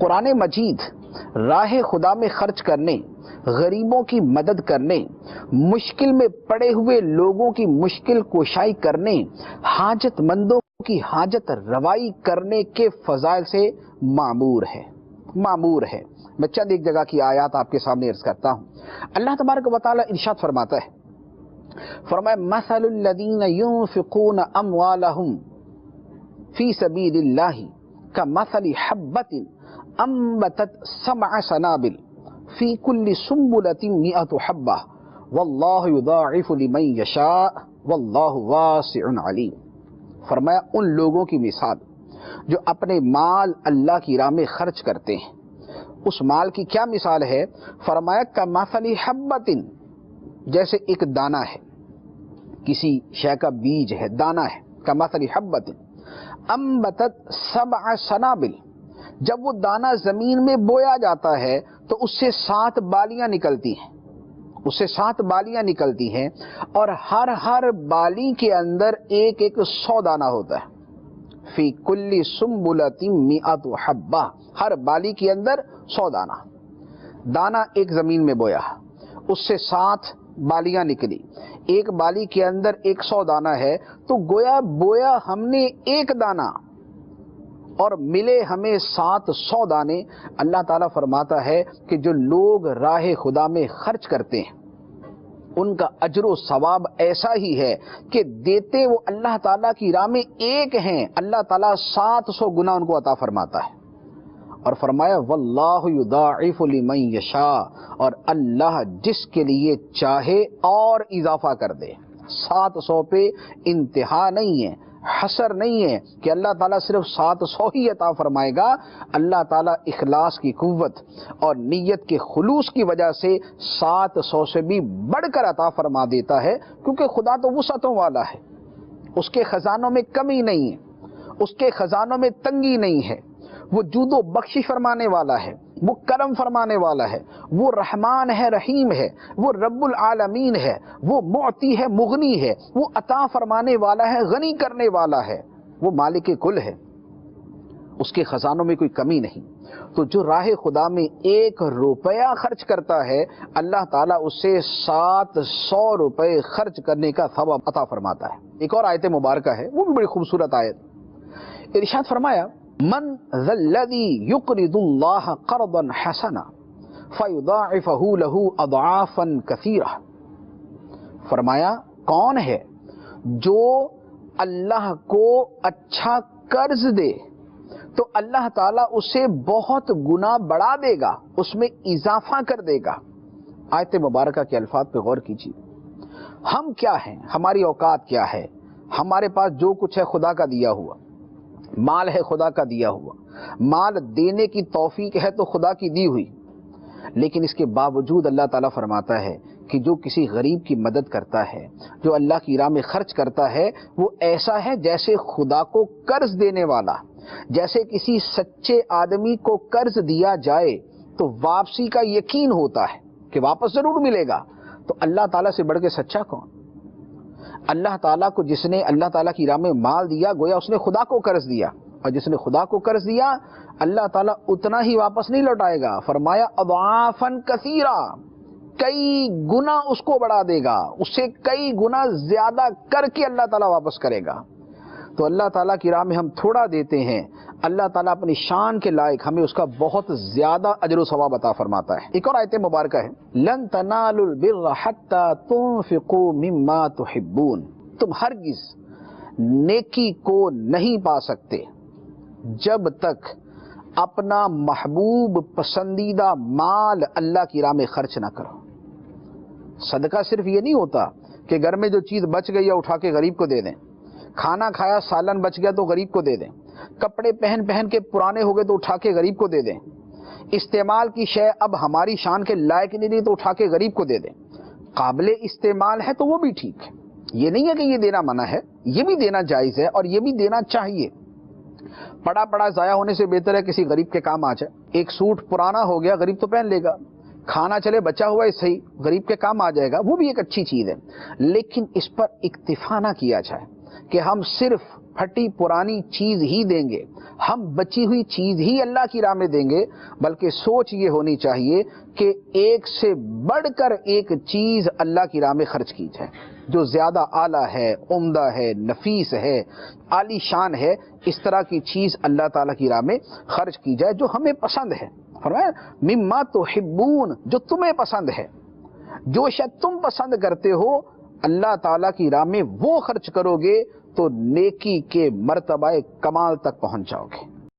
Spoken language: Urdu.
قرآن مجید راہ خدا میں خرچ کرنے، غریبوں کی مدد کرنے، مشکل میں پڑے ہوئے لوگوں کی مشکل کشائی کرنے، حاجت مندوں کی حاجت روائی کرنے کے فضائل سے معمور ہے۔ میں چند ایک جگہ کی آیات آپ کے سامنے عرض کرتا ہوں۔ اللہ تبارک و تعالی ارشاد فرماتا ہے، فرمایا مثل الذین ينفقون اموالهم فی سبیل اللہ کمثل حبۃ انبتت 7 سنابل فی کل سنبلۃ 100 حبہ واللہ یضاعف لمن یشاء واللہ واسع علیم۔ فرمایا ان لوگوں کی مثال جو اپنے مال اللہ کی راہ میں خرچ کرتے ہیں، اس مال کی کیا مثال ہے؟ فرمایا کمثل حبۃ، جیسے ایک دانہ ہے، کسی شے کا بیج ہے، دانہ ہے، کمثل حبۃ انبتت 7 سنابل، جب وہ دانہ زمین میں بویا جاتا ہے تو اس سے 7 بالیاں نکلتی ہیں، اور ہر بالی کے اندر ایک 100 دانہ ہوتا ہے۔ فی کل سنبلۃ 100 حبہ، ہر بالی کے اندر 100 دانہ ایک زمین میں بویا، اس سے 7 بالیاں نکلی، ایک بالی کے اندر 100 دانہ ہے، تو گویا بویا ہم نے ایک دانہ اور ملے ہمیں 700 دانے۔ اللہ تعالیٰ فرماتا ہے کہ جو لوگ راہ خدا میں خرچ کرتے ہیں ان کا اجر و ثواب ایسا ہی ہے کہ دیتے وہ اللہ تعالیٰ کی راہ میں ایک ہیں، اللہ تعالیٰ 700 گنا ان کو عطا فرماتا ہے۔ اور فرمایا واللہ یضاعف لمن یشاء، اور اللہ جس کے لیے چاہے اور اضافہ کر دے۔ 700 پہ انتہا نہیں ہے، حصر نہیں ہے کہ اللہ تعالیٰ صرف 700 ہی عطا فرمائے گا۔ اللہ تعالیٰ اخلاص کی قوت اور نیت کے خلوص کی وجہ سے 700 سے بھی بڑھ کر عطا فرما دیتا ہے، کیونکہ خدا تو وسعتوں والا ہے، اس کے خزانوں میں کمی نہیں ہے، اس کے خزانوں میں تنگی نہیں ہے، وہ جود و بخشش فرمانے والا ہے، وہ کرم فرمانے والا ہے، وہ رحمان ہے، رحیم ہے، وہ رب العالمین ہے، وہ معطی ہے، مغنی ہے، وہ عطا فرمانے والا ہے، غنی کرنے والا ہے، وہ مالک کل ہے، اس کے خزانوں میں کوئی کمی نہیں۔ تو جو راہ خدا میں 1 روپیہ خرچ کرتا ہے، اللہ تعالیٰ اس سے 700 روپے خرچ کرنے کا ثواب عطا فرماتا ہے۔ ایک اور آیت مبارکہ ہے، وہ بھی بڑی خوبصورت آیت، ارشاد فرمایا من ذا الذی یقرض اللہ قرضا حسنا فیضاعفہ لہ اضعافا کثیرہ۔ فرمایا کون ہے جو اللہ کو اچھا قرض دے تو اللہ تعالیٰ اسے بہت گنا بڑھا دے گا، اس میں اضافہ کر دے گا۔ آیت مبارکہ کے الفاظ پہ غور کیجیے۔ ہم کیا ہیں، ہماری اوقات کیا ہے؟ ہمارے پاس جو کچھ ہے خدا کا دیا ہوا، مال ہے خدا کا دیا ہوا، مال دینے کی توفیق ہے تو خدا کی دی ہوئی، لیکن اس کے باوجود اللہ تعالیٰ فرماتا ہے کہ جو کسی غریب کی مدد کرتا ہے، جو اللہ کی راہ میں خرچ کرتا ہے، وہ ایسا ہے جیسے خدا کو قرض دینے والا، جیسے کسی سچے آدمی کو قرض دیا جائے تو واپسی کا یقین ہوتا ہے کہ واپس ضرور ملے گا، تو اللہ تعالیٰ سے بڑھ کے سچا کون؟ اللہ تعالیٰ کو جس نے اللہ تعالیٰ کی راہ میں مال دیا، گویا اس نے خدا کو قرض دیا، اور جس نے خدا کو قرض دیا اللہ تعالیٰ اتنا ہی واپس نہیں لوٹائے گا، فرمایا اضعافا کثیرہ، کئی گنا اس کو بڑھا دے گا، اس سے کئی گنا زیادہ کر کے اللہ تعالیٰ واپس کرے گا۔ تو اللہ تعالیٰ کی راہ میں ہم تھوڑا دیتے ہیں، اللہ تعالیٰ اپنی شان کے لائق ہمیں اس کا بہت زیادہ اجر و ثواب عطا فرماتا ہے۔ ایک اور آیت مبارکہ ہے، لن تنالوا البر حتى تنفقوا مما تحبون، تم ہرگز نیکی کو نہیں پا سکتے جب تک اپنا محبوب پسندیدہ مال اللہ کی راہ میں خرچ نہ کرو۔ صدقہ صرف یہ نہیں ہوتا کہ گھر میں جو چیز بچ گئی ہے اٹھا کے غریب کو دے دیں، کھانا کھایا سالن بچ گیا تو غریب کو دے دیں، کپڑے پہن کے پرانے ہو گئے تو اٹھا کے غریب کو دے دیں، استعمال کی شے اب ہماری شان کے لائق نہیں رہی تو اٹھا کے غریب کو دے دیں۔ قابل استعمال ہے تو وہ بھی ٹھیک ہے، یہ نہیں ہے کہ یہ دینا منع ہے، یہ بھی دینا جائز ہے اور یہ بھی دینا چاہیے۔ پڑا ضائع ہونے سے بہتر ہے کسی غریب کے کام آ جائے۔ ایک سوٹ پرانا ہو گیا غریب تو پہن لے گا، کھانا چلے بچا ہوا ہے صحیح، غریب کے کام آ جائے گا، وہ بھی ایک اچھی چیز ہے، لیکن اس پر اکتفا نہ کیا جائے۔ کہ ہم صرف پھٹی پرانی چیز ہی دیں گے، ہم بچی ہوئی چیز ہی اللہ کی راہ میں دیں گے، بلکہ سوچ یہ ہونی چاہیے کہ ایک سے بڑھ کر ایک چیز اللہ کی راہ میں خرچ کی جائے جو زیادہ اعلیٰ ہے، عمدہ ہے، نفیس ہے، عالی شان ہے، اس طرح کی چیز اللہ تعالیٰ کی راہ میں خرچ کی جائے جو ہمیں پسند ہے۔ فرمایا مما تحبون، جو تمہیں پسند ہے، جو شاید تم پسند کرتے ہو، اللہ تعالیٰ کی راہ میں وہ خرچ کرو گے تو نیکی کے مرتبہ کمال تک پہنچ جاؤ گے۔